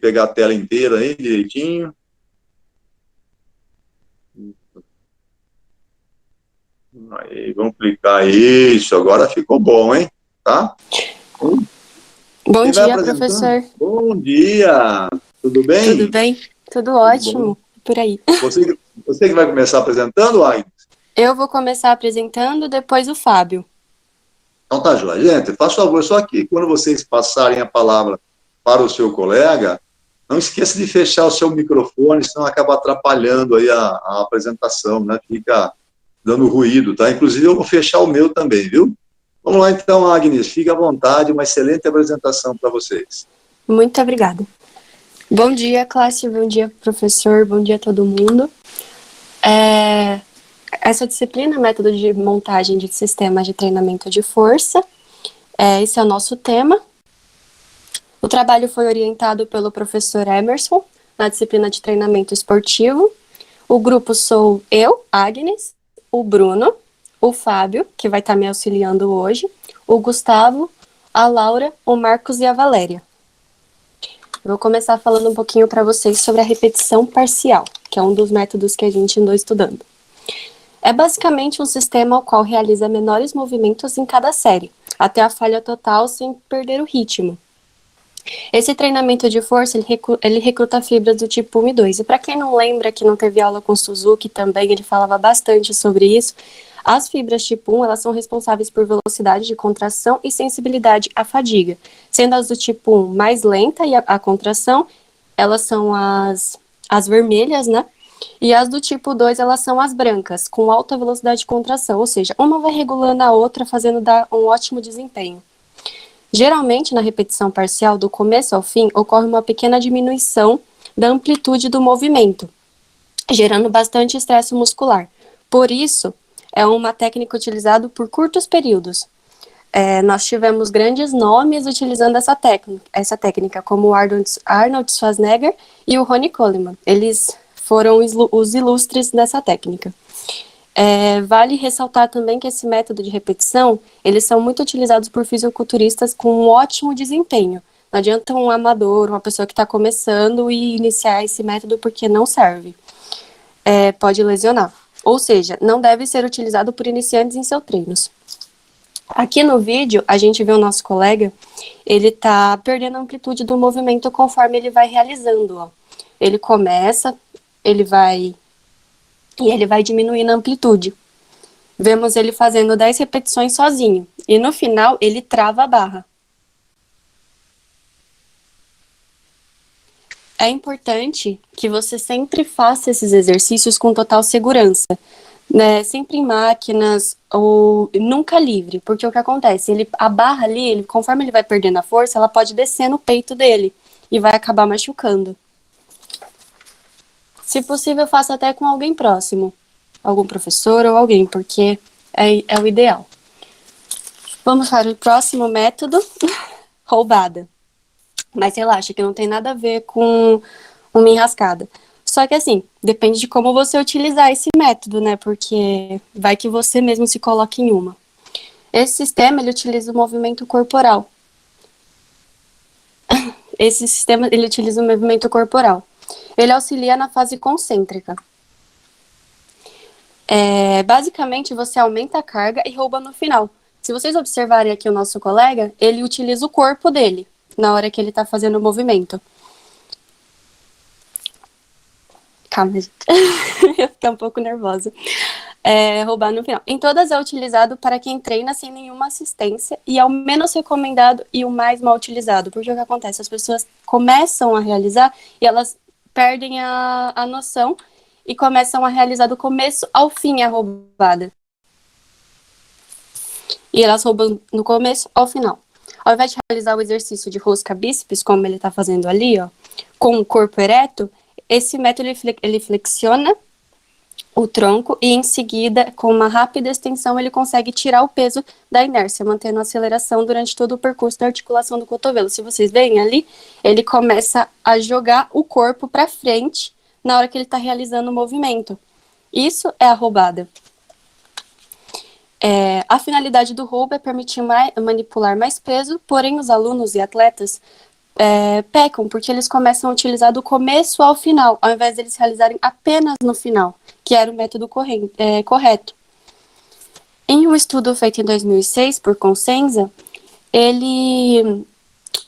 pegar a tela inteira aí, direitinho. Aí, vamos clicar isso. Agora ficou bom, hein? Tá? Bom Quem vai dia, apresentando? professor. Bom dia! Tudo Tudo bem? bem? Tudo Tudo bom? ótimo, por aí. Você que vai começar apresentando, Agnes? Eu vou começar apresentando, depois o Fábio. Então tá, joia. Gente, faz favor, só que quando vocês passarem a palavra para o seu colega, não esqueça de fechar o seu microfone, senão acaba atrapalhando aí a apresentação, né? Fica dando ruído, tá? Inclusive eu vou fechar o meu também, viu? Vamos lá então, Agnes, fique à vontade, uma excelente apresentação para vocês. Muito obrigada. Bom dia, classe, bom dia, professor, bom dia a todo mundo. Essa disciplina, método de montagem de sistemas de treinamento de força, esse é o nosso tema. O trabalho foi orientado pelo professor Emerson, na disciplina de treinamento esportivo. O grupo sou eu, Agnes, o Bruno, o Fábio, que vai estar me auxiliando hoje, o Gustavo, a Laura, o Marcos e a Valéria. Eu vou começar falando um pouquinho para vocês sobre a repetição parcial, que é um dos métodos que a gente andou estudando. É basicamente um sistema ao qual realiza menores movimentos em cada série, até a falha total sem perder o ritmo. Esse treinamento de força, ele recruta fibras do tipo 1 e 2. E para quem não lembra, que não teve aula com Suzuki também, ele falava bastante sobre isso. As fibras tipo 1, elas são responsáveis por velocidade de contração e sensibilidade à fadiga. Sendo as do tipo 1 mais lenta e a contração, elas são as vermelhas, né? E as do tipo 2, elas são as brancas, com alta velocidade de contração. Ou seja, uma vai regulando a outra, fazendo dar um ótimo desempenho. Geralmente, na repetição parcial, do começo ao fim, ocorre uma pequena diminuição da amplitude do movimento, gerando bastante estresse muscular. Por isso, é uma técnica utilizada por curtos períodos. Nós tivemos grandes nomes utilizando essa técnica, como o Arnold Schwarzenegger e o Ronnie Coleman. Eles foram os ilustres dessa técnica. Vale ressaltar também que esse método de repetição, eles são muito utilizados por fisiculturistas com um ótimo desempenho. Não adianta um amador, uma pessoa que está começando e iniciar esse método porque não serve. Pode lesionar. Ou seja, não deve ser utilizado por iniciantes em seus treinos. Aqui no vídeo, a gente vê o nosso colega, ele está perdendo a amplitude do movimento conforme ele vai realizando. Ó. Ele começa, ele vai diminuindo a amplitude. Vemos ele fazendo 10 repetições sozinho. E no final, ele trava a barra. É importante que você sempre faça esses exercícios com total segurança. Né? Sempre em máquinas ou nunca livre. Porque o que acontece? A barra ali, conforme ele vai perdendo a força, ela pode descer no peito dele. E vai acabar machucando. Se possível, faça até com alguém próximo. Algum professor ou alguém, porque é o ideal. Vamos para o próximo método, roubada. Mas relaxa, que não tem nada a ver com uma enrascada. Só que assim, depende de como você utilizar esse método, né? Porque vai que você mesmo se coloque em uma. Esse sistema, ele utiliza o movimento corporal. Ele utiliza o movimento corporal. Ele auxilia na fase concêntrica. Basicamente, você aumenta a carga e rouba no final. Se vocês observarem aqui o nosso colega, ele utiliza o corpo dele na hora que ele está fazendo o movimento. Calma, gente. Eu fiquei um pouco nervosa. Roubar no final. Em todas é utilizado para quem treina sem nenhuma assistência e é o menos recomendado e o mais mal utilizado. Porque o que acontece? As pessoas começam a realizar e elas perdem a noção e começam a realizar do começo ao fim a roubada. E elas roubam no começo ao final. Ao invés de realizar o exercício de rosca bíceps, como ele está fazendo ali, ó, com o corpo ereto, esse método ele flexiona o tronco e em seguida, com uma rápida extensão, ele consegue tirar o peso da inércia, mantendo a aceleração durante todo o percurso da articulação do cotovelo. Se vocês veem ali, ele começa a jogar o corpo para frente na hora que ele está realizando o movimento. Isso é a roubada. A finalidade do roubo é permitir manipular mais peso, porém os alunos e atletas pecam, porque eles começam a utilizar do começo ao final, ao invés de eles realizarem apenas no final, que era o método correto. Em um estudo feito em 2006 por Consenza, ele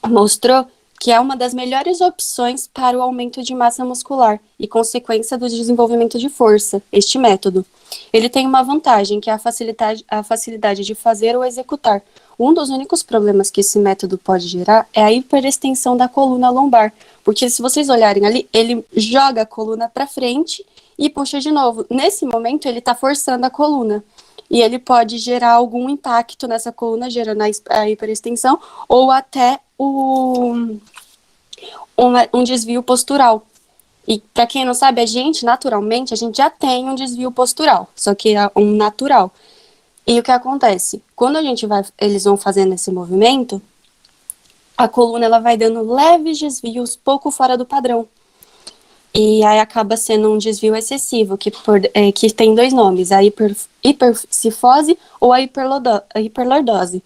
mostrou que é uma das melhores opções para o aumento de massa muscular e consequência do desenvolvimento de força, este método. Ele tem uma vantagem, que é a facilidade de fazer ou executar. Um dos únicos problemas que esse método pode gerar é a hiperextensão da coluna lombar, porque se vocês olharem ali, ele joga a coluna para frente e puxa de novo. Nesse momento, ele está forçando a coluna. E ele pode gerar algum impacto nessa coluna, gerando a hiperextensão, ou até um desvio postural. E para quem não sabe, naturalmente, a gente já tem um desvio postural, só que é um natural. E o que acontece? Quando eles vão fazendo esse movimento, a coluna ela vai dando leves desvios, pouco fora do padrão. E aí acaba sendo um desvio excessivo, que tem dois nomes, a hipercifose ou a hiperlordose.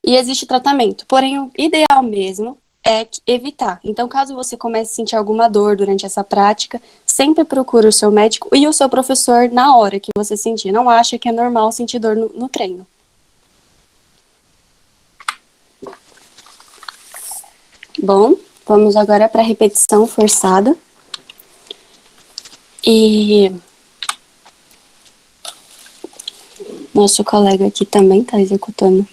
E existe tratamento, porém o ideal mesmo é evitar. Então, caso você comece a sentir alguma dor durante essa prática, sempre procure o seu médico e o seu professor na hora que você sentir. Não acha que é normal sentir dor no treino. Bom, vamos agora para a repetição forçada. E nosso colega aqui também está executando.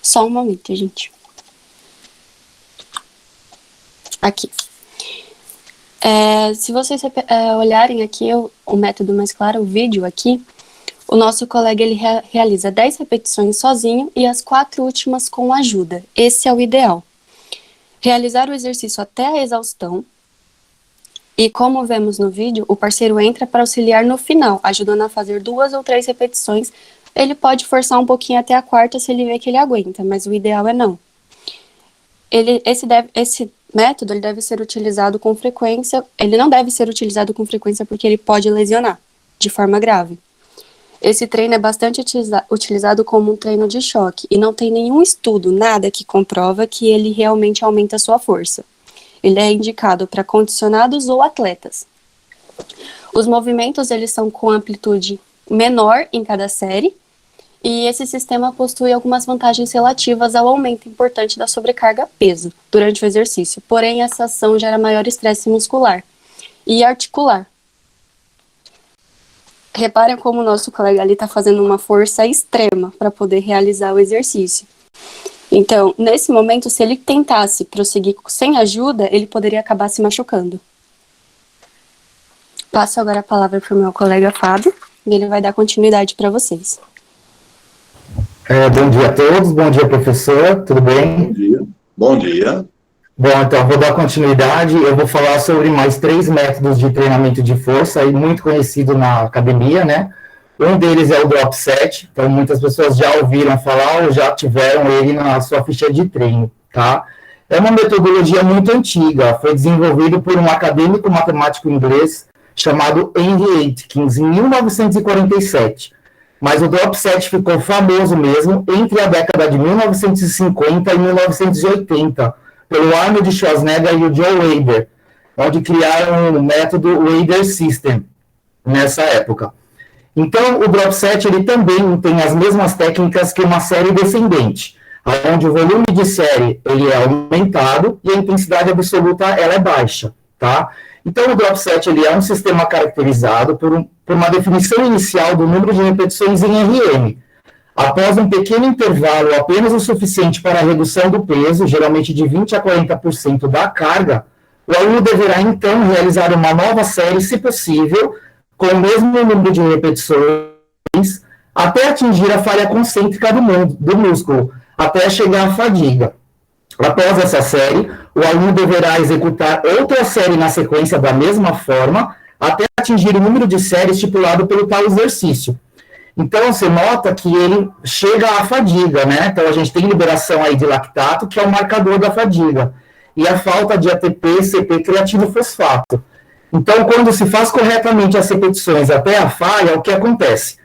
Só um momento, gente. Aqui. Se vocês olharem aqui o método mais claro, o vídeo aqui, o nosso colega ele realiza 10 repetições sozinho e as 4 últimas com ajuda. Esse é o ideal. Realizar o exercício até a exaustão. E como vemos no vídeo, o parceiro entra para auxiliar no final, ajudando a fazer 2 ou 3 repetições. Ele pode forçar um pouquinho até a 4ª se ele vê que ele aguenta, mas o ideal é não. Esse método ele deve ser utilizado com frequência. Ele não deve ser utilizado com frequência porque ele pode lesionar de forma grave. Esse treino é bastante utilizado como um treino de choque e não tem nenhum estudo, nada que comprova que ele realmente aumenta a sua força. Ele é indicado para condicionados ou atletas. Os movimentos eles são com amplitude menor em cada série e esse sistema possui algumas vantagens relativas ao aumento importante da sobrecarga peso durante o exercício. Porém, essa ação gera maior estresse muscular e articular. Reparem como o nosso colega ali está fazendo uma força extrema para poder realizar o exercício. Então, nesse momento, se ele tentasse prosseguir sem ajuda, ele poderia acabar se machucando. Passo agora a palavra para o meu colega Fábio, e ele vai dar continuidade para vocês. Bom dia a todos, bom dia, professor, tudo bem? Bom dia. Bom dia. Bom, então, vou dar continuidade, eu vou falar sobre mais 3 métodos de treinamento de força, aí, muito conhecido na academia, né? Um deles é o drop set, então muitas pessoas já ouviram falar ou já tiveram ele na sua ficha de treino, tá? É uma metodologia muito antiga, foi desenvolvido por um acadêmico matemático inglês chamado Henry Atkins, em 1947. Mas o drop set ficou famoso mesmo entre a década de 1950 e 1980, pelo Arnold Schwarzenegger e o Joe Wader, onde criaram o método Wader System, nessa época. Então, o drop set ele também tem as mesmas técnicas que uma série descendente, onde o volume de série ele é aumentado e a intensidade absoluta ela é baixa, tá? Então, o drop set ele é um sistema caracterizado por uma definição inicial do número de repetições em RM. Após um pequeno intervalo, apenas o suficiente para a redução do peso, geralmente de 20% a 40% da carga, o aluno deverá, então, realizar uma nova série, se possível, com o mesmo número de repetições, até atingir a falha concêntrica do músculo, até chegar à fadiga. Após essa série, o aluno deverá executar outra série na sequência da mesma forma, até atingir o número de séries estipulado pelo tal exercício. Então, você nota que ele chega à fadiga, né? Então, a gente tem liberação aí de lactato, que é o marcador da fadiga, e a falta de ATP, CP, creatinofosfato. Então, quando se faz corretamente as repetições até a falha, o que acontece?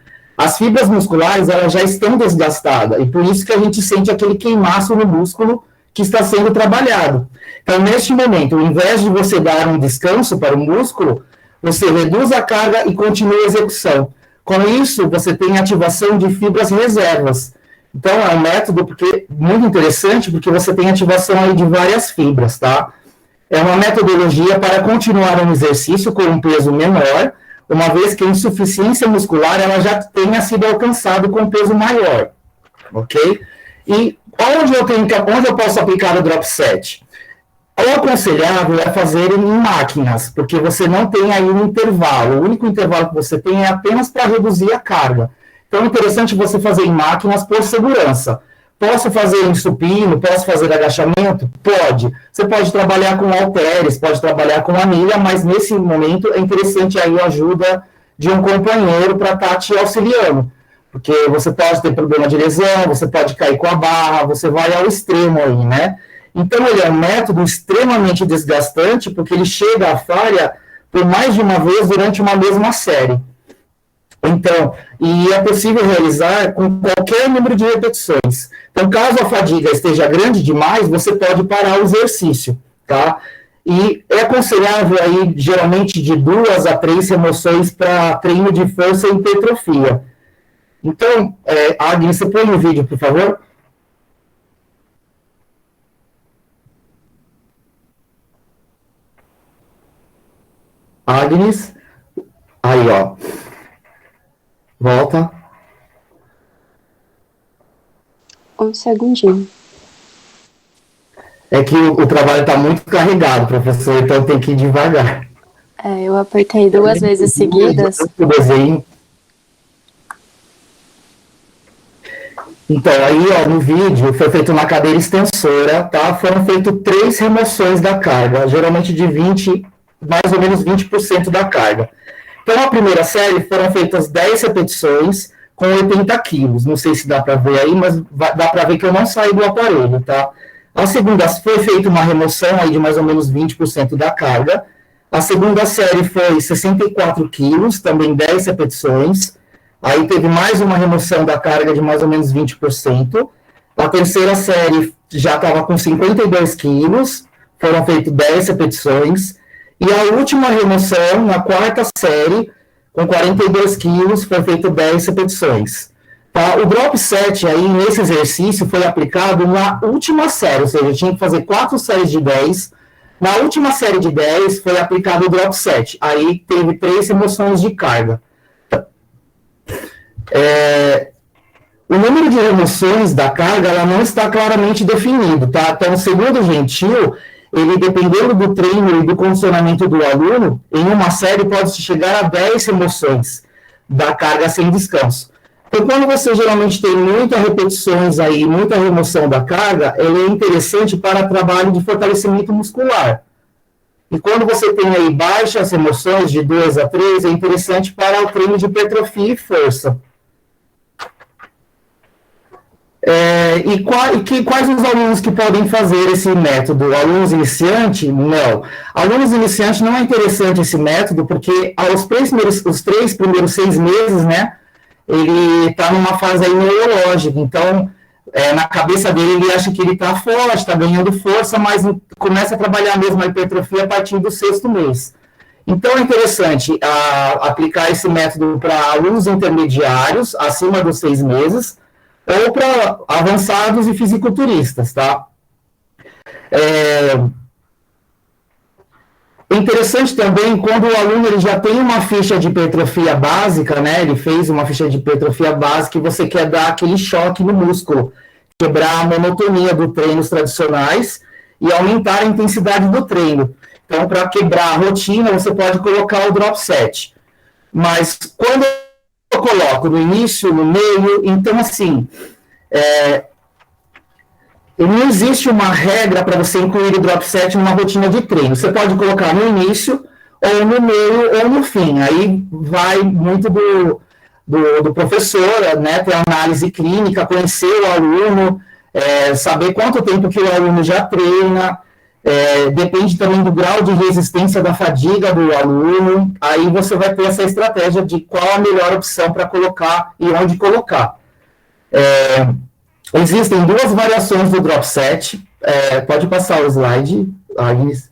as fibras musculares, elas já estão desgastadas, e por isso que a gente sente aquele queimaço no músculo que está sendo trabalhado. Então, neste momento, ao invés de você dar um descanso para o músculo, você reduz a carga e continua a execução. Com isso, você tem ativação de fibras reservas. Então, é um método muito interessante, porque você tem ativação aí de várias fibras, tá? É uma metodologia para continuar um exercício com um peso menor, uma vez que a insuficiência muscular ela já tenha sido alcançada com um peso maior, ok? E onde eu posso aplicar o drop set? O aconselhável é fazer em máquinas, porque você não tem aí um intervalo. O único intervalo que você tem é apenas para reduzir a carga. Então, é interessante você fazer em máquinas por segurança. Posso fazer em supino? Posso fazer agachamento? Pode. Você pode trabalhar com halteres, pode trabalhar com anilha, mas nesse momento é interessante aí a ajuda de um companheiro para estar te auxiliando. Porque você pode ter problema de lesão, você pode cair com a barra, você vai ao extremo aí, né? Então, ele é um método extremamente desgastante, porque ele chega à falha por mais de uma vez durante uma mesma série. Então, e é possível realizar com qualquer número de repetições. Então, caso a fadiga esteja grande demais, você pode parar o exercício, tá? E é aconselhável aí, geralmente, de 2 a 3 remoções para treino de força e hipertrofia. Então, Agnes, você põe no vídeo, por favor? Agnes, aí, ó. Volta. Um segundinho. É que o trabalho está muito carregado, professor, então tem que ir devagar. Eu apertei 2 vezes seguidas. O desenho. Então, aí, ó, no vídeo, foi feito uma cadeira extensora, tá? Foram feitas 3 remoções da carga, geralmente de 20, mais ou menos 20% da carga. Então, a primeira série foram feitas 10 repetições com 80 quilos. Não sei se dá para ver aí, mas dá para ver que eu não saí do aparelho, tá? A segunda foi feita uma remoção aí de mais ou menos 20% da carga. A segunda série foi 64 quilos, também 10 repetições. Aí teve mais uma remoção da carga de mais ou menos 20%. A terceira série já estava com 52 quilos, foram feitas 10 repetições. E a última remoção, na quarta série, com 42 quilos, foi feito 10 repetições. Tá? O drop set aí, nesse exercício, foi aplicado na última série, ou seja, eu tinha que fazer 4 séries de 10. Na última série de 10, foi aplicado o drop set. Aí teve 3 remoções de carga. O número de remoções da carga, ela não está claramente definido, tá? Então, segundo o Gentil, ele, dependendo do treino e do condicionamento do aluno, em uma série pode chegar a 10 remoções da carga sem descanso. Então, quando você geralmente tem muitas repetições aí, muita remoção da carga, ele é interessante para trabalho de fortalecimento muscular. E quando você tem aí baixas remoções, de 2 a 3, é interessante para o treino de hipertrofia e força. Quais os alunos que podem fazer esse método? Alunos iniciantes? Não. Alunos iniciantes não é interessante esse método, porque os 3 primeiros 6 meses, né, ele está numa fase aí neurológica, então, na cabeça dele, ele acha que ele está forte, está ganhando força, mas começa a trabalhar mesmo a hipertrofia a partir do 6º mês. Então, é interessante aplicar esse método para alunos intermediários, acima dos 6 meses, ou para avançados e fisiculturistas, tá? É interessante também, quando o aluno ele já tem uma ficha de hipertrofia básica, né? Ele fez uma ficha de hipertrofia básica e você quer dar aquele choque no músculo, quebrar a monotonia dos treinos tradicionais e aumentar a intensidade do treino. Então, para quebrar a rotina, você pode colocar o drop set. Mas quando eu coloco no início, no meio, então assim, não existe uma regra para você incluir o drop set numa rotina de treino. Você pode colocar no início, ou no meio, ou no fim. Aí vai muito do professor, né, ter análise clínica, conhecer o aluno, saber quanto tempo que o aluno já treina. Depende também do grau de resistência da fadiga do aluno, aí você vai ter essa estratégia de qual a melhor opção para colocar e onde colocar. Existem duas variações do drop set, pode passar o slide, Agnes.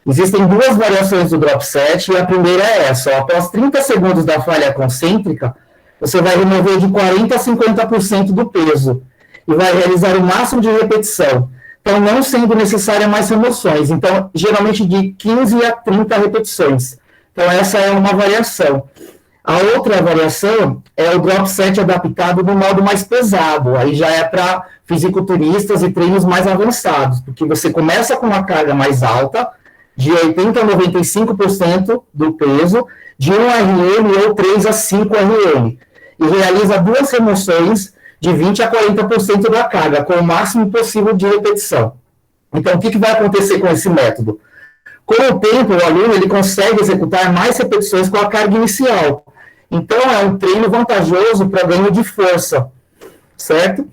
Existem duas variações do drop set, e a primeira é essa, ó, após 30 segundos da falha concêntrica, você vai remover de 40% a 50% do peso, e vai realizar o máximo de repetição, então não sendo necessária mais remoções, então geralmente de 15 a 30 repetições, então essa é uma variação. A outra variação é o drop set adaptado no modo mais pesado, aí já é para fisiculturistas e treinos mais avançados, porque você começa com uma carga mais alta, de 80% a 95% do peso, de 1 RM ou 3 a 5 RM, e realiza duas remoções de 20% a 40% da carga, com o máximo possível de repetição. Então, o que vai acontecer com esse método? Com o tempo, o aluno ele consegue executar mais repetições com a carga inicial. Então, é um treino vantajoso para ganho de força, certo?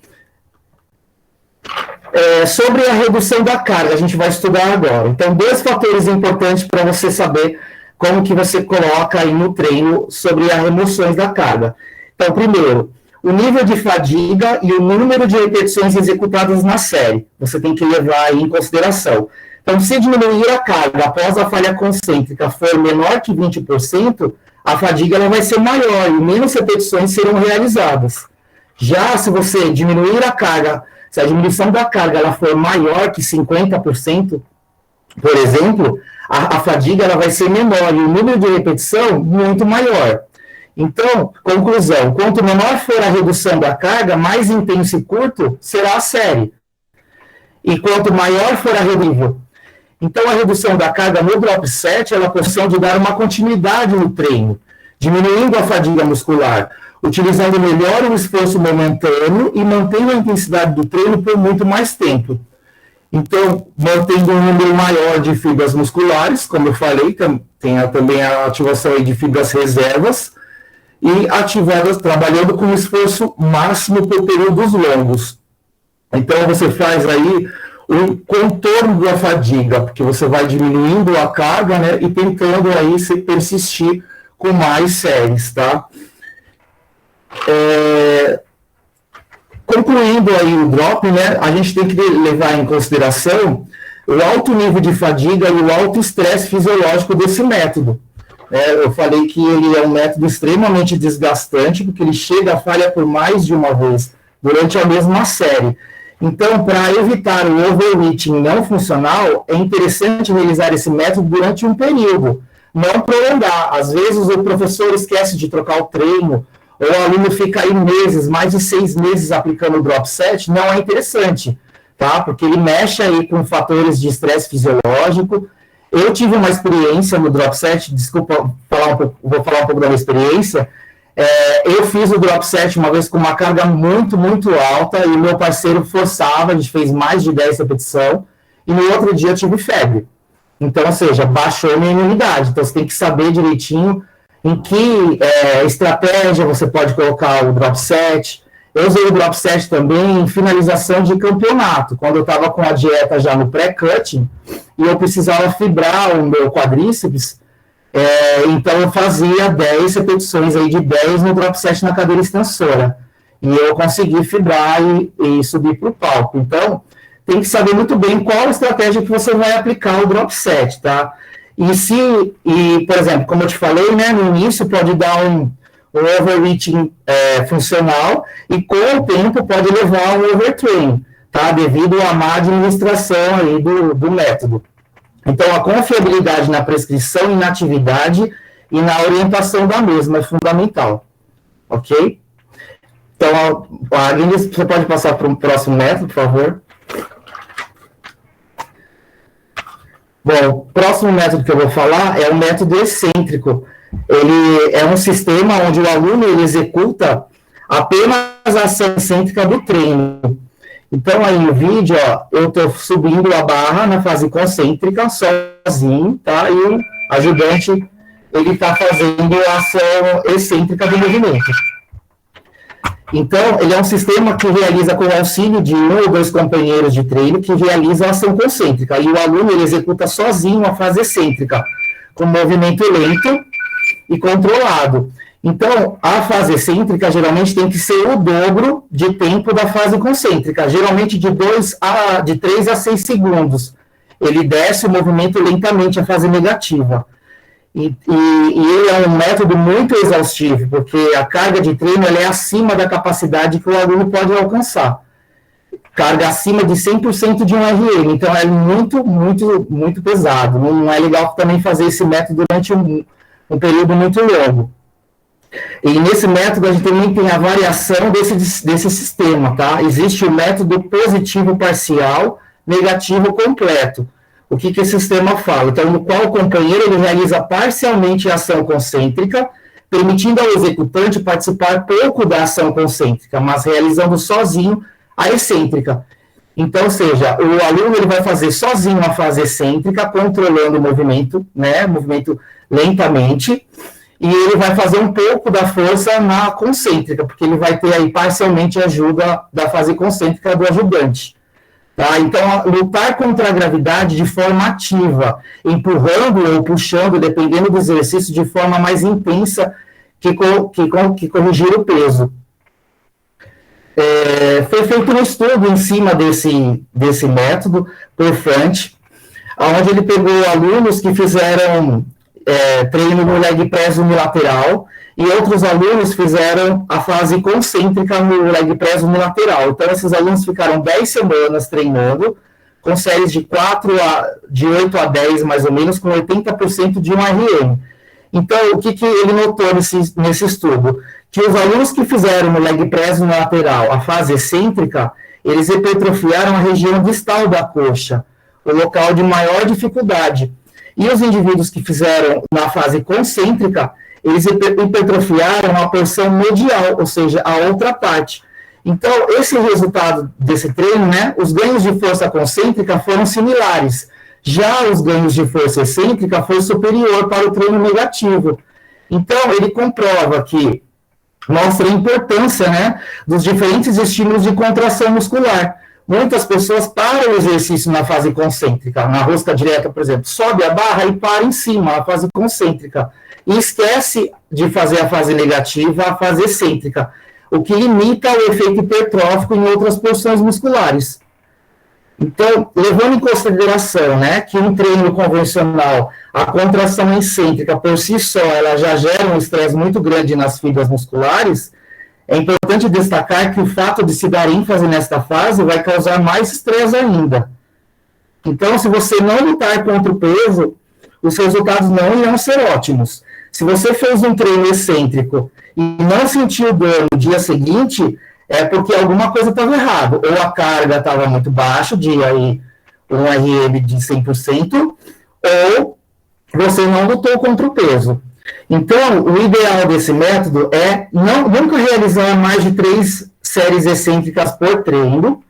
Sobre a redução da carga, a gente vai estudar agora. Então, dois fatores importantes para você saber como que você coloca aí no treino sobre as remoções da carga. Então, primeiro, o nível de fadiga e o número de repetições executadas na série. Você tem que levar aí em consideração. Então, se diminuir a carga após a falha concêntrica for menor que 20%, a fadiga ela vai ser maior e menos repetições serão realizadas. Já se você diminuir a carga, se a diminuição da carga ela for maior que 50%, por exemplo, a fadiga ela vai ser menor e o número de repetição muito maior. Então, conclusão, quanto menor for a redução da carga, mais intenso e curto será a série. E quanto maior for a redução. Então, a redução da carga no drop set, ela tem a função de dar uma continuidade no treino, diminuindo a fadiga muscular, utilizando melhor o esforço momentâneo e mantendo a intensidade do treino por muito mais tempo. Então, mantendo um número maior de fibras musculares, como eu falei, tem também a ativação aí de fibras reservas, e ativadas trabalhando com esforço máximo por períodos longos. Então, você faz aí um contorno da fadiga, porque você vai diminuindo a carga, né, e tentando aí se persistir com mais séries, tá? Concluindo aí o drop, né, a gente tem que levar em consideração o alto nível de fadiga e o alto estresse fisiológico desse método. Eu falei que ele é um método extremamente desgastante, porque ele chega à falha por mais de uma vez, durante a mesma série. Então, para evitar o overreaching não funcional, é interessante realizar esse método durante um período, não prolongar. Às vezes, o professor esquece de trocar o treino, ou o aluno fica aí meses, mais de 6 meses aplicando o drop set, não é interessante, tá? Porque ele mexe aí com fatores de estresse fisiológico. Eu tive uma experiência no drop set, desculpa, vou falar um pouco da minha experiência. Eu fiz o drop set uma vez com uma carga muito, muito alta, e o meu parceiro forçava, a gente fez mais de 10 repetições, e no outro dia eu tive febre. Então, ou seja, baixou a minha imunidade. Então, você tem que saber direitinho em que estratégia você pode colocar o drop set. Eu usei o drop set também em finalização de campeonato, quando eu estava com a dieta já no pré-cutting, e eu precisava fibrar o meu quadríceps, então eu fazia 10 repetições aí de 10 no drop set na cadeira extensora, e eu consegui fibrar e subir para o palco. Então, tem que saber muito bem qual a estratégia que você vai aplicar o drop set, tá? Por exemplo, como eu te falei, né, no início pode dar um overreaching funcional, e com o tempo pode levar a um overtrain, tá? Devido à má administração aí do método. Então, a confiabilidade na prescrição e na atividade e na orientação da mesma é fundamental, ok? Então, Agnes, você pode passar para o próximo método, por favor? Bom, o próximo método que eu vou falar é o método excêntrico. Ele é um sistema onde o aluno ele executa apenas a ação excêntrica do treino. Então, aí no vídeo, ó, eu estou subindo a barra na fase concêntrica, sozinho, tá? E o ajudante, ele está fazendo a ação excêntrica do movimento. Então, ele é um sistema que realiza com o auxílio de um ou dois companheiros de treino que realiza a ação concêntrica. E o aluno ele executa sozinho a fase excêntrica, com movimento lento e controlado. Então, a fase excêntrica geralmente tem que ser o dobro de tempo da fase concêntrica, geralmente de 3 a 6 segundos. Ele desce o movimento lentamente, a fase negativa. E ele é um método muito exaustivo, porque a carga de treino ela é acima da capacidade que o aluno pode alcançar. Carga acima de 100% de um RM, então é muito, muito, muito pesado. Não é legal também fazer esse método durante um período muito longo. E nesse método a gente também tem a variação desse sistema, tá? Existe o método positivo parcial, negativo completo. O que esse sistema fala? Então, no qual o companheiro ele realiza parcialmente a ação concêntrica, permitindo ao executante participar pouco da ação concêntrica, mas realizando sozinho a excêntrica. Então, ou seja, o aluno ele vai fazer sozinho a fase excêntrica, controlando o movimento, né, movimento lentamente, e ele vai fazer um pouco da força na concêntrica, porque ele vai ter aí parcialmente a ajuda da fase concêntrica do ajudante. Tá? Então, lutar contra a gravidade de forma ativa, empurrando ou puxando, dependendo do exercício, de forma mais intensa que corrigir o peso. Foi feito um estudo em cima desse método, por Frant, onde ele pegou alunos que fizeram treino no leg press unilateral, e outros alunos fizeram a fase concêntrica no leg press unilateral. Então, esses alunos ficaram 10 semanas treinando, com séries de 8 a 10, mais ou menos, com 80% de um RM. Então, o que ele notou nesse estudo? Que os alunos que fizeram no leg press unilateral a fase excêntrica, eles hipertrofiaram a região distal da coxa, o local de maior dificuldade. E os indivíduos que fizeram na fase concêntrica, eles hipertrofiaram a porção medial, ou seja, a outra parte. Então, esse resultado desse treino, né, os ganhos de força concêntrica foram similares. Já os ganhos de força excêntrica foram superior para o treino negativo. Então, ele comprova que mostra a importância, né, dos diferentes estímulos de contração muscular. Muitas pessoas param o exercício na fase concêntrica, na rosca direta, por exemplo, sobe a barra e para em cima, a fase concêntrica, e esquece de fazer a fase negativa, a fase excêntrica, o que limita o efeito hipertrófico em outras porções musculares. Então, levando em consideração, né, que um treino convencional, a contração excêntrica por si só, ela já gera um estresse muito grande nas fibras musculares, é importante destacar que o fato de se dar ênfase nesta fase vai causar mais estresse ainda. Então, se você não lutar contra o peso, os resultados não irão ser ótimos. Se você fez um treino excêntrico e não sentiu dor no dia seguinte, é porque alguma coisa estava errada. Ou a carga estava muito baixa, de aí um RM de 100%, ou você não lutou contra o peso. Então, o ideal desse método é nunca realizar mais de 3 séries excêntricas por treino,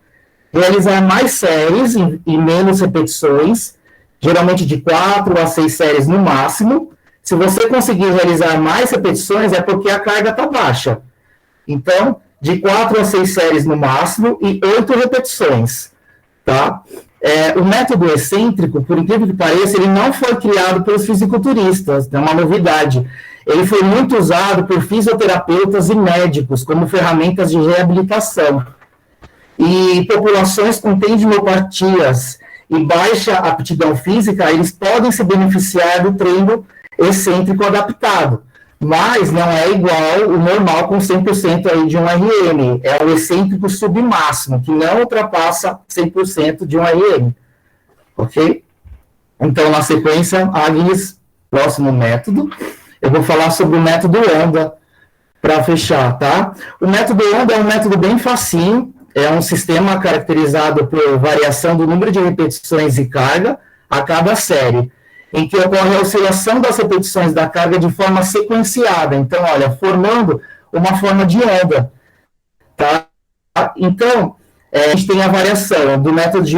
realizar mais séries e menos repetições, geralmente de 4 a 6 séries no máximo. Se você conseguir realizar mais repetições, é porque a carga está baixa. Então, de 4 a 6 séries no máximo e 8 repetições, tá? O método excêntrico, por incrível que pareça, ele não foi criado pelos fisiculturistas, é uma novidade. Ele foi muito usado por fisioterapeutas e médicos como ferramentas de reabilitação. E populações com tendinopatias e baixa aptidão física, eles podem se beneficiar do treino excêntrico adaptado, mas não é igual o normal com 100% aí de um RM, é o excêntrico submáximo, que não ultrapassa 100% de um RM, ok? Então, na sequência, Agnes, próximo método, eu vou falar sobre o método Onda, para fechar, tá? O método Onda é um método bem facinho, é um sistema caracterizado por variação do número de repetições e carga a cada série, em que ocorre a oscilação das repetições da carga de forma sequenciada. Então, olha, formando uma forma de onda, tá? Então, a gente tem a variação do método de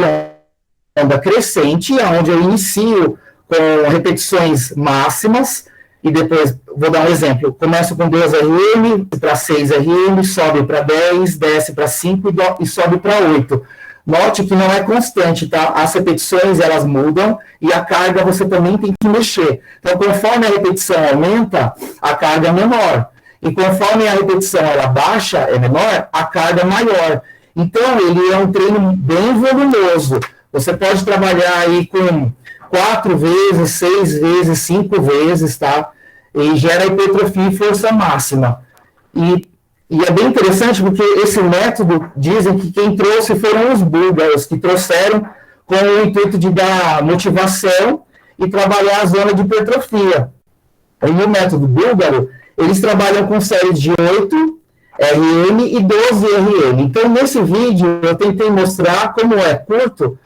onda crescente, onde eu inicio com repetições máximas, e depois, vou dar um exemplo, começa com 2 RM para 6 RM, sobe para 10, desce para 5 e sobe para 8. Note que não é constante, tá? As repetições, elas mudam e a carga você também tem que mexer. Então, conforme a repetição aumenta, a carga é menor. E conforme a repetição ela baixa, é menor, a carga é maior. Então, ele é um treino bem volumoso. Você pode trabalhar aí com 4 vezes, 6 vezes, 5 vezes, tá? E gera hipertrofia e força máxima. E é bem interessante porque esse método, dizem que quem trouxe foram os búlgaros, que trouxeram com o intuito de dar motivação e trabalhar a zona de hipertrofia. E o método búlgaro, eles trabalham com séries de 8 RM e 12 RM. Então, nesse vídeo, eu tentei mostrar como é curto.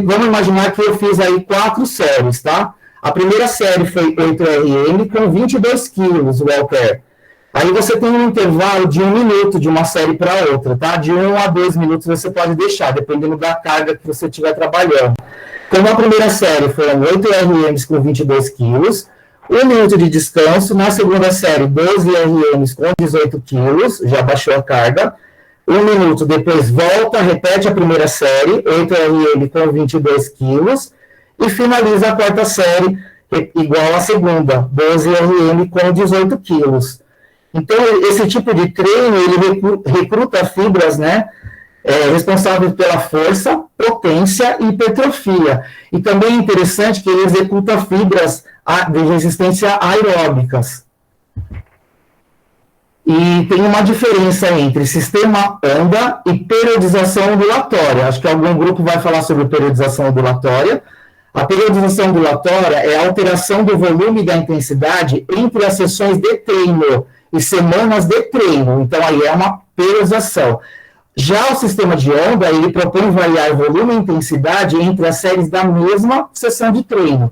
Vamos imaginar que eu fiz aí 4 séries, tá? A primeira série foi 8 RM com 22 quilos, Walker. Aí você tem um intervalo de 1 minuto de uma série para outra, tá? De 1 a 2 minutos você pode deixar, dependendo da carga que você estiver trabalhando. Como a primeira série foram 8 RMs com 22 quilos, 1 minuto de descanso. Na segunda série, 12 RMs com 18 quilos, já baixou a carga. 1 minuto, depois volta, repete a primeira série, 8 RM com 22 quilos, e finaliza a quarta série, igual à segunda, 12 RM com 18 quilos. Então, esse tipo de treino, ele recruta fibras, né, responsáveis pela força, potência e hipertrofia. E também é interessante que ele executa fibras de resistência aeróbicas. E tem uma diferença entre sistema onda e periodização ondulatória. Acho que algum grupo vai falar sobre periodização ondulatória. A periodização ondulatória é a alteração do volume e da intensidade entre as sessões de treino e semanas de treino. Então, aí é uma periodização. Já o sistema de onda, ele propõe variar volume e intensidade entre as séries da mesma sessão de treino,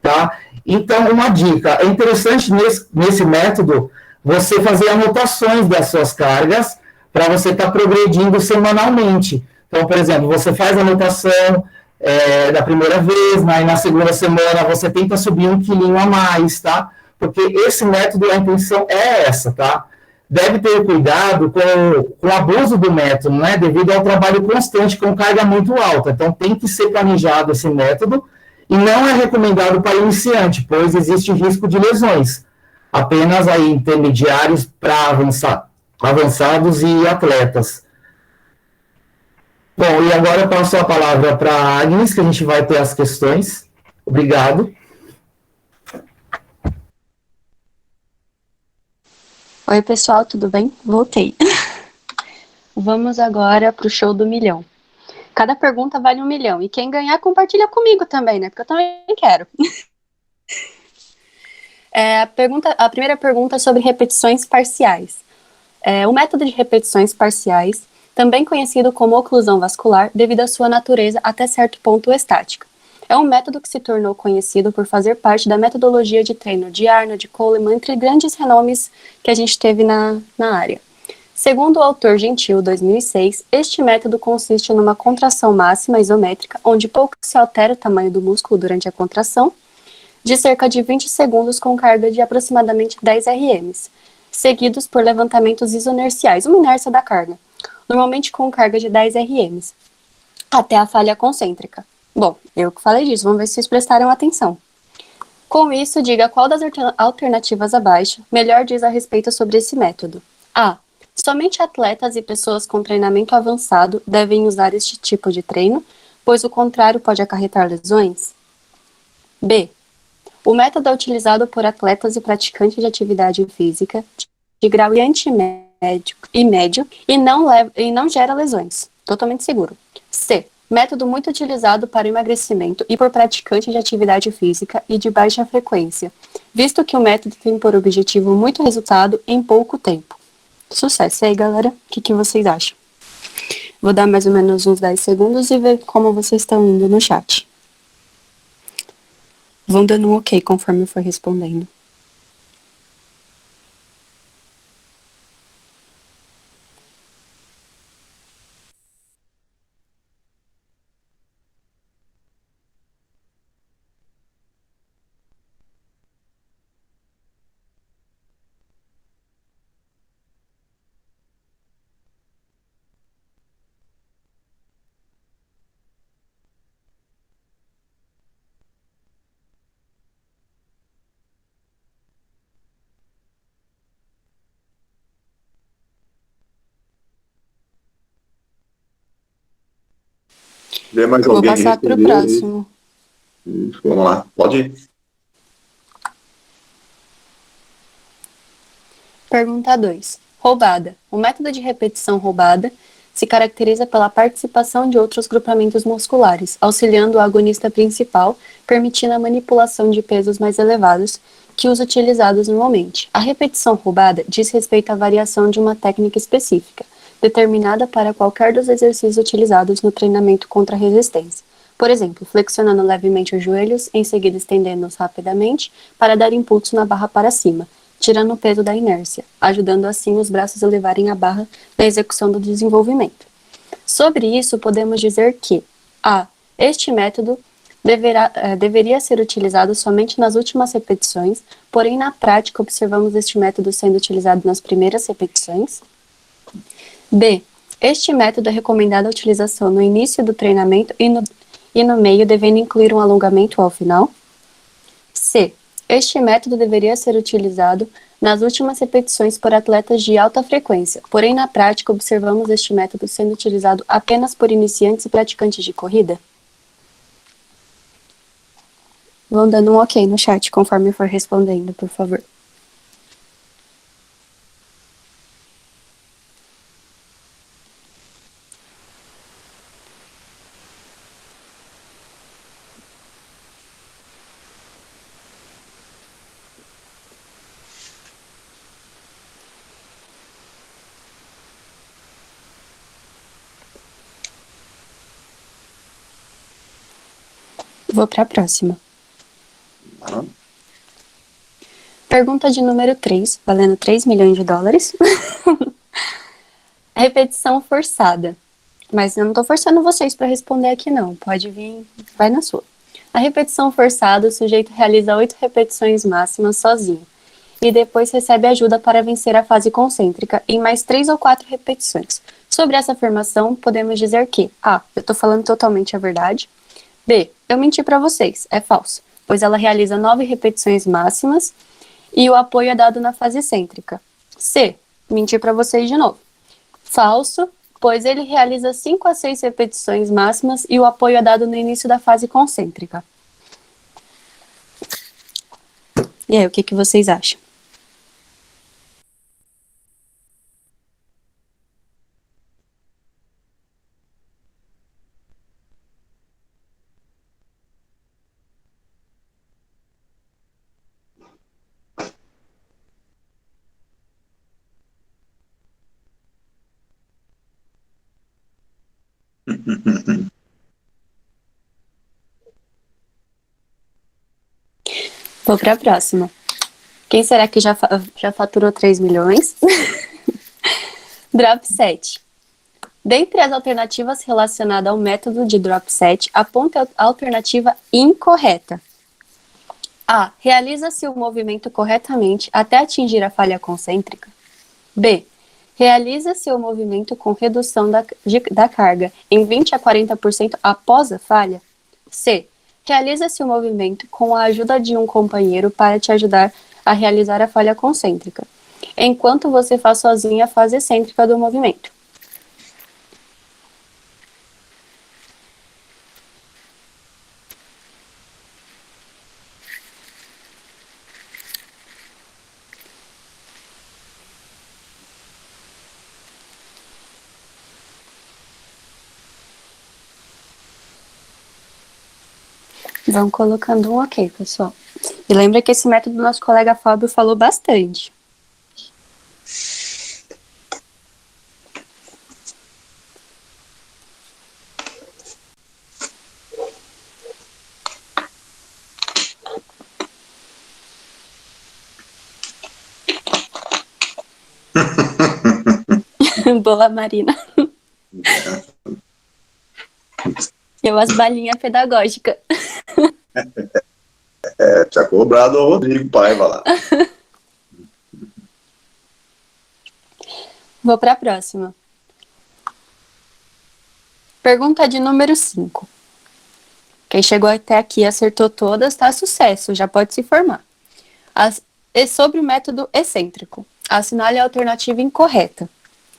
tá? Então, uma dica, é interessante nesse método você fazer anotações das suas cargas para você estar progredindo semanalmente. Então, por exemplo, você faz a anotação da primeira vez, né, e na segunda semana você tenta subir 1 quilinho a mais, tá? Porque esse método, a intenção é essa, tá? Deve ter cuidado com o abuso do método, né? Devido ao trabalho constante com carga muito alta. Então, tem que ser planejado esse método e não é recomendado para iniciante, pois existe risco de lesões. Apenas aí intermediários para avançados e atletas. Bom, e agora eu passo a palavra para a Agnes, que a gente vai ter as questões. Obrigado. Oi, pessoal, tudo bem? Voltei. Vamos agora para o show do milhão. Cada pergunta vale 1 milhão. E quem ganhar, compartilha comigo também, né? Porque eu também quero. A primeira pergunta é sobre repetições parciais. O método de repetições parciais, também conhecido como oclusão vascular, devido à sua natureza até certo ponto estática. É um método que se tornou conhecido por fazer parte da metodologia de treino de Arnold, Coleman, entre grandes renomes que a gente teve na área. Segundo o autor Gentil, 2006, este método consiste numa contração máxima isométrica, onde pouco se altera o tamanho do músculo durante a contração, de cerca de 20 segundos com carga de aproximadamente 10 RMs, seguidos por levantamentos isonerciais, uma inércia da carga, normalmente com carga de 10 RMs, até a falha concêntrica. Bom, eu que falei disso, vamos ver se vocês prestaram atenção. Com isso, diga qual das alternativas abaixo melhor diz a respeito sobre esse método. A. Somente atletas e pessoas com treinamento avançado devem usar este tipo de treino, pois o contrário pode acarretar lesões. B. O método é utilizado por atletas e praticantes de atividade física de grau e médio e não gera lesões. Totalmente seguro. C. Método muito utilizado para emagrecimento e por praticantes de atividade física e de baixa frequência, visto que o método tem por objetivo muito resultado em pouco tempo. Sucesso! E aí, galera? O que vocês acham? Vou dar mais ou menos uns 10 segundos e ver como vocês estão indo no chat. Vão dando um ok conforme eu for respondendo. Vê mais Vou alguém que passar para o respondeu. próximo. Isso, vamos lá, pode ir. Pergunta 2. Roubada. O método de repetição roubada se caracteriza pela participação de outros grupamentos musculares, auxiliando o agonista principal, permitindo a manipulação de pesos mais elevados que os utilizados normalmente. A repetição roubada diz respeito à variação de uma técnica específica, determinada para qualquer dos exercícios utilizados no treinamento contra a resistência. Por exemplo, flexionando levemente os joelhos, em seguida estendendo-os rapidamente para dar impulso na barra para cima, tirando o peso da inércia, ajudando assim os braços a levarem a barra na execução do desenvolvimento. Sobre isso, podemos dizer que a. Este método deveria ser utilizado somente nas últimas repetições, porém na prática observamos este método sendo utilizado nas primeiras repetições. B. Este método é recomendado a utilização no início do treinamento e no meio, devendo incluir um alongamento ao final. C. Este método deveria ser utilizado nas últimas repetições por atletas de alta frequência, porém na prática observamos este método sendo utilizado apenas por iniciantes e praticantes de corrida. Vão dando um ok no chat conforme for respondendo, por favor. Vou para a próxima. Pergunta de número 3, valendo 3 milhões de dólares. Repetição forçada. Mas eu não estou forçando vocês para responder aqui, não. Pode vir, vai na sua. A repetição forçada, o sujeito realiza 8 repetições máximas sozinho. E depois recebe ajuda para vencer a fase concêntrica em mais 3 ou 4 repetições. Sobre essa afirmação, podemos dizer que A. Eu estou falando totalmente a verdade. B. Eu menti para vocês. É falso. Pois ela realiza 9 repetições máximas e o apoio é dado na fase cêntrica. C. Menti para vocês de novo. Falso, pois ele realiza 5 a 6 repetições máximas e o apoio é dado no início da fase concêntrica. E aí, o que vocês acham? Vou para a próxima. Quem será que já faturou 3 milhões? Drop set. Dentre as alternativas relacionadas ao método de drop set, aponte a alternativa incorreta. A. Realiza-se o movimento corretamente até atingir a falha concêntrica. B. Realiza-se o movimento com redução da carga em 20 a 40% após a falha. C. Realiza-se o movimento com a ajuda de um companheiro para te ajudar a realizar a falha concêntrica, enquanto você faz sozinho a fase excêntrica do movimento. Vão colocando um ok, pessoal. E lembra que esse método do nosso colega Fábio falou bastante. Boa, Marina. Eu as balinhas pedagógicas. Tinha cobrado o Rodrigo Paiva lá. Vou para a próxima. Pergunta de número 5. Quem chegou até aqui e acertou todas, tá sucesso, já pode se formar. E sobre o método excêntrico. Assinale a alternativa incorreta.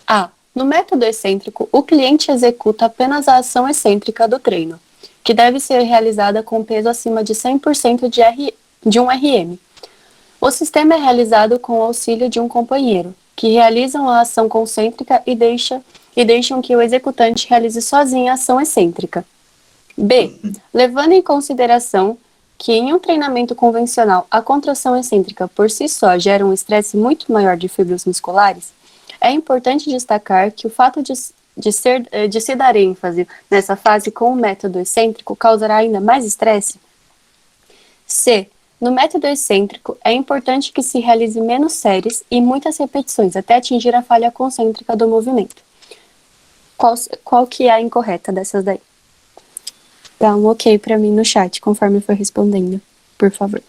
A. No método excêntrico, o cliente executa apenas a ação excêntrica do treino, que deve ser realizada com peso acima de 100% de um RM. O sistema é realizado com o auxílio de um companheiro, que realizam a ação concêntrica e deixam que o executante realize sozinho a ação excêntrica. B. Levando em consideração que em um treinamento convencional a contração excêntrica por si só gera um estresse muito maior de fibras musculares, é importante destacar que o fato de se dar ênfase nessa fase com o método excêntrico causará ainda mais estresse. C. No método excêntrico, é importante que se realize menos séries e muitas repetições até atingir a falha concêntrica do movimento. Qual que é a incorreta dessas daí? Dá um ok para mim no chat, conforme eu for respondendo, por favor.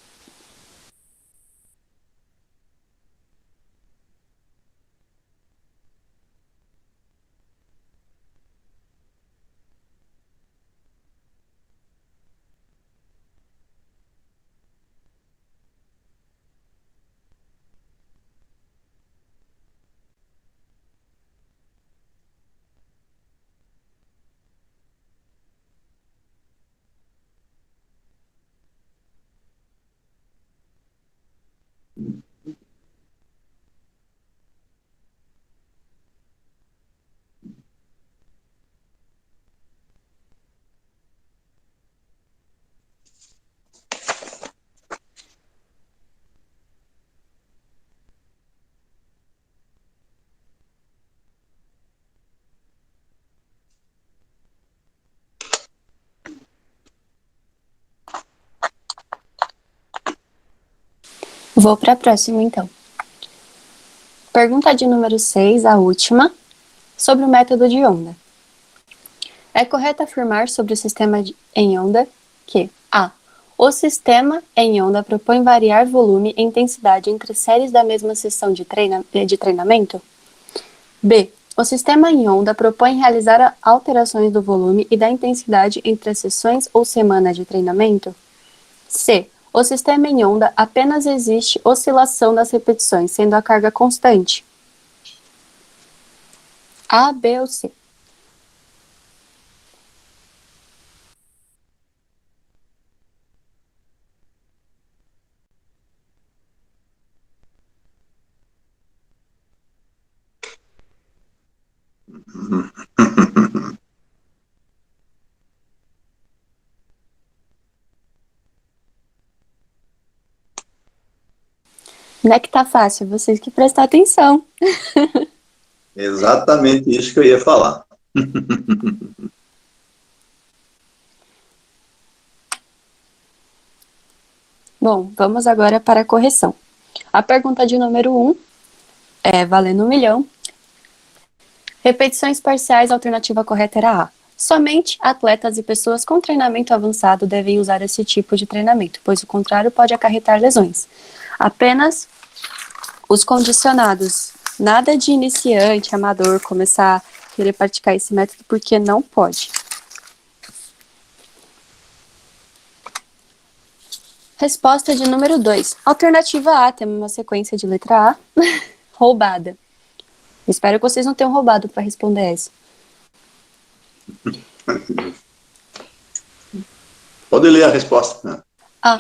Vou para a próxima, então. Pergunta de número 6, a última, sobre o método de onda. É correto afirmar sobre o sistema em onda que A. O sistema em onda propõe variar volume e intensidade entre séries da mesma sessão de treinamento? B. O sistema em onda propõe realizar alterações do volume e da intensidade entre as sessões ou semanas de treinamento? C. O sistema em onda apenas existe oscilação das repetições, sendo a carga constante? A, B ou C? Não é que tá fácil, vocês que prestar atenção. Exatamente isso que eu ia falar. Bom, vamos agora para a correção. A pergunta de número 1 é valendo 1 milhão. Repetições parciais, a alternativa correta era A. Somente atletas e pessoas com treinamento avançado devem usar esse tipo de treinamento, pois o contrário pode acarretar lesões. Apenas os condicionados. Nada de iniciante, amador, começar a querer praticar esse método, porque não pode. Resposta de número 2. Alternativa A, temos uma sequência de letra A. Roubada. Espero que vocês não tenham roubado para responder essa. Pode ler a resposta.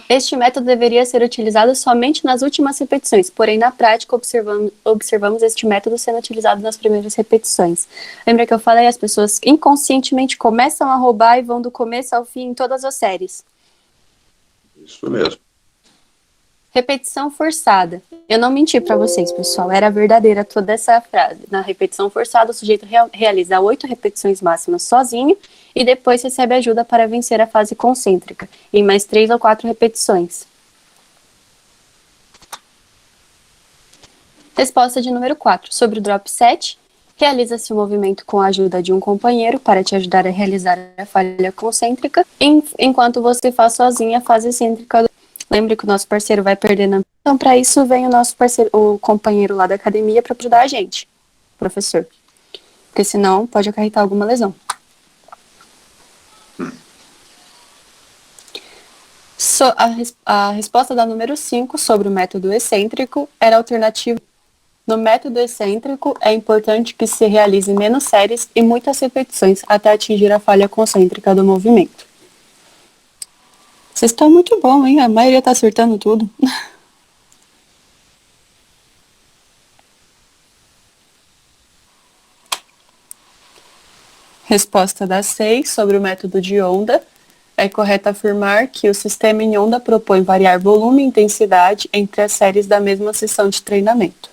Este método deveria ser utilizado somente nas últimas repetições, porém, na prática, observamos este método sendo utilizado nas primeiras repetições. Lembra que eu falei? As pessoas inconscientemente começam a roubar e vão do começo ao fim em todas as séries. Isso mesmo. Repetição forçada. Eu não menti para vocês, pessoal. Era verdadeira toda essa frase. Na repetição forçada, o sujeito realiza 8 repetições máximas sozinho e depois recebe ajuda para vencer a fase concêntrica, em mais 3 ou 4 repetições. Resposta de número 4. Sobre o drop set, realiza-se o movimento com a ajuda de um companheiro para te ajudar a realizar a falha concêntrica, enquanto você faz sozinha a fase excêntrica. Lembre que o nosso parceiro vai perdendo. Então, para isso, vem o nosso parceiro, o companheiro lá da academia, para ajudar a gente, professor. Porque senão pode acarretar alguma lesão. A resposta da número 5 sobre o método excêntrico era a alternativa No método excêntrico, é importante que se realize menos séries e muitas repetições até atingir a falha concêntrica do movimento. Vocês estão muito bom, hein? A maioria está acertando tudo. Resposta da 6, sobre o método de onda. É correto afirmar que o sistema em onda propõe variar volume e intensidade entre as séries da mesma sessão de treinamento.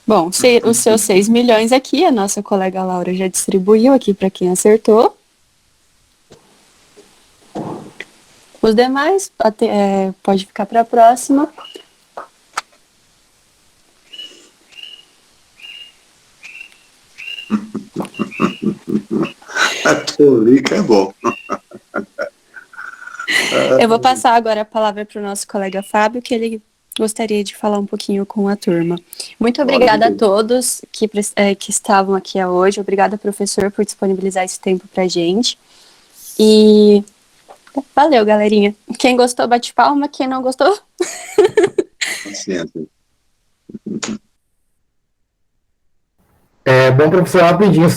Bom, os seus 6 milhões aqui, a nossa colega Laura já distribuiu aqui para quem acertou. Os demais, pode ficar para a próxima. A Torica é bom. Eu vou passar agora a palavra para o nosso colega Fábio, que ele gostaria de falar um pouquinho com a turma. Muito obrigada a todos que estavam aqui hoje. Obrigada, professor, por disponibilizar esse tempo para a gente. E valeu, galerinha. Quem gostou, bate palma. Quem não gostou... Bom, professor, rapidinho,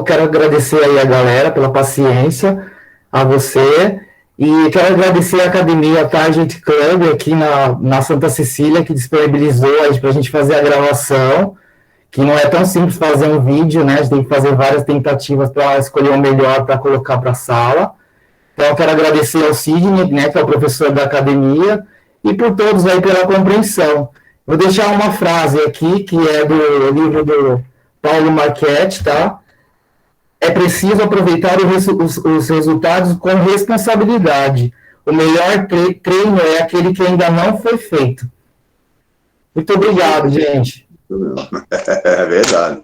quero agradecer aí a galera pela paciência, a você, e quero agradecer a Academia Target Club aqui na Santa Cecília, que disponibilizou para a gente fazer a gravação, que não é tão simples fazer um vídeo, né? A gente tem que fazer várias tentativas para escolher o melhor para colocar para a sala. Então, eu quero agradecer ao Sidney, né, que é o professor da academia, e por todos aí pela compreensão. Vou deixar uma frase aqui, que é do livro do Paulo Marchetti, tá? É preciso aproveitar os resultados com responsabilidade. O melhor treino é aquele que ainda não foi feito. Muito obrigado, gente. É verdade.